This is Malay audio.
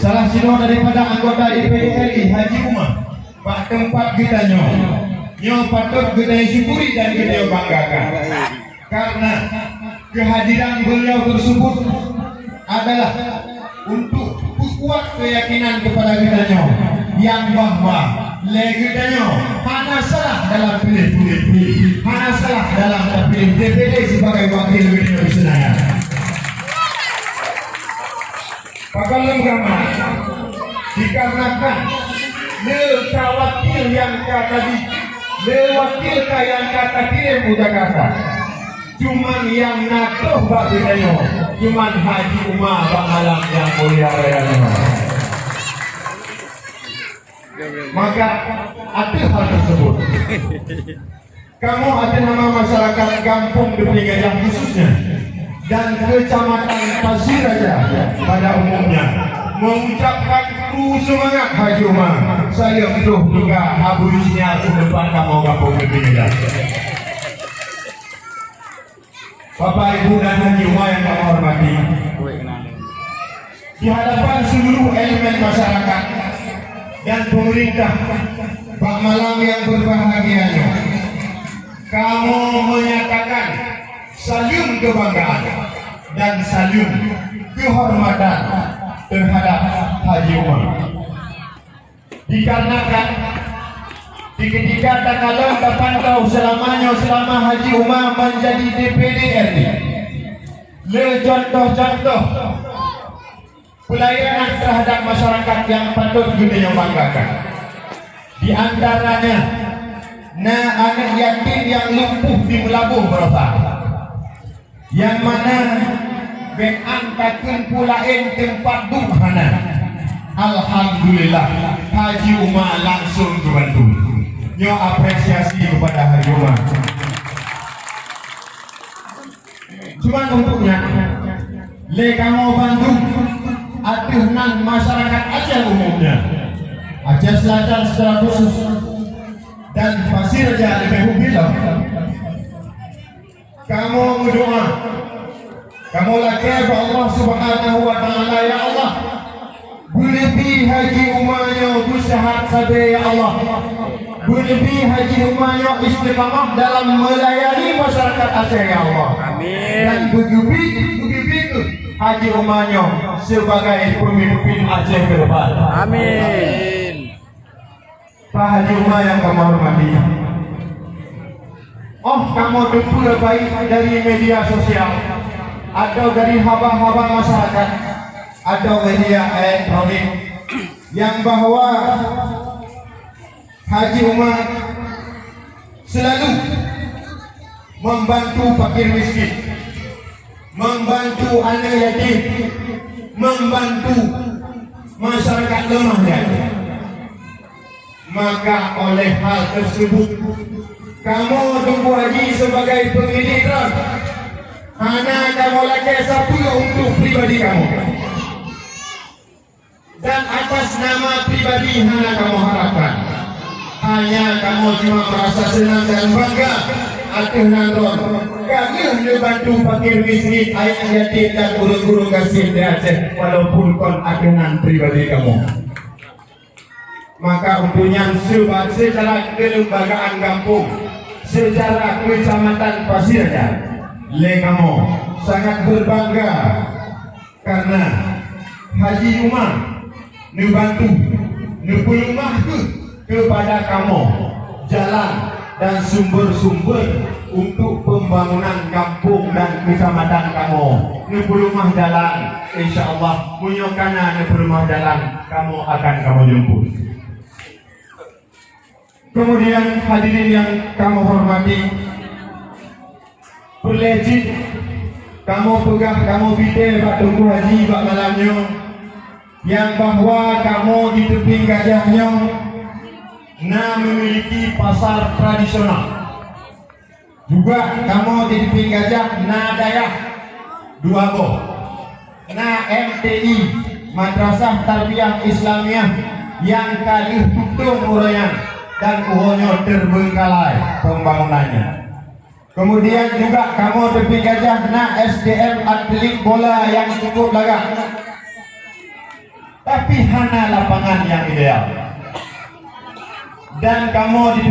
salah satu daripada anggota DPD RI Haji Umar Pak tempat kita nyo patut kita syukuri dan kita banggakan karena kehadiran beliau tersebut adalah untuk kuat keyakinan kepada kita yang bahwa kita hanya salah dalam pilih hanya salah dalam terpilih DPD sebagai wakil wilayah Senayan. Pakalam kama dikarenakan wakil yang kata wakil yang kata kirim Jakarta cuman yang natuh bagainya cuman Haji Umar Bang yang mulia raya. Maka ada hal tersebut kamu ada nama masyarakat kampung Deping Gajah khususnya dan kecamatan Pasir Raja pada umumnya mengucapkan semangat Haji Umar. Saya butuh juga habisnya ke depan kamu kampung Deping Gajah. Bapak Ibu dan Haji Umar yang kami hormati, di hadapan seluruh elemen masyarakat dan pemerintah Pak Malang yang berbahagia, kamu menyatakan saling kebanggaan dan saling kehormatan terhadap Haji Umar. Dikarenakan di ketika tak kalah terpantau selama Haji Umar menjadi DPD RI, contoh-contoh pelayanan terhadap masyarakat yang patut kita banggakan. Di antaranya, anak yatim yang lumpuh di Melabuh Berapa, yang mana beantakan pulain tempat duhana. Alhamdulillah, Haji Umar langsung membantu. Nyo apresiasi kepada Haji Umar. Cuma untuknya, kamu bantu aturan masyarakat Aceh umumnya, Aceh Selatan secara khusus dan Pasir Raja lebih bilang kamu berdoa, kamu lagi Allah Subhanahu wa Ta'ala, ya Allah berlebih Haji Umarnya bersehat saja, ya Allah berlebih Haji Umarnya istiqamah dalam melayani masyarakat Aceh, ya Allah. Amin. Dan begitu Haji Umarnya sebagai pemimpin Aceh ke depan. Amin. Pak Haji Umar yang kami hormati, kamu tentu baik dari media sosial atau dari haba-haba masyarakat atau media elektronik yang bahwa Haji Umar selalu membantu fakir miskin, membantu anak yatim, membantu masyarakat lemah lembut. Maka oleh hal tersebut kamu tunggu Haji sebagai pemilik truk, hanya kamu lagi satu untuk pribadi kamu, dan atas nama pribadi hanya kamu harapkan, hanya kamu cuma merasa senang dan bangga atuh nandron kami membantu fakir miskin, ayat yatim dan guru-guru kasih di Aceh walaupun kon adunan pribadi kamu. Maka untuknya secara kelembagaan kampung, secara kecamatan Pasir Raja, kamu sangat berbangga karena Haji Umar membantu nepulumah kepada kamu jalan dan sumber-sumber untuk pembangunan kampung dan kecamatan kamu. Nepulumah jalan, insya Allah munyokana nepulumah jalan kamu akan kamu jemput. Kemudian hadirin yang kamu hormati, berlejit kamu pegah, kamu bide Pak Tunggu Haji Pak Malamnya, yang bahwa kamu di Teping Gajahnya memiliki pasar tradisional. Juga kamu di Teping Gajah dayah dua boh, MTI Madrasah Tarbiyah Islamiyah yang kali tutung urayan dan uhonyo terbengkalai pembangunannya. Kemudian juga kamu Teping Gajah SDM atlet bola yang cukup lagak. tapi hana lapangan yang ideal. Dan kamu di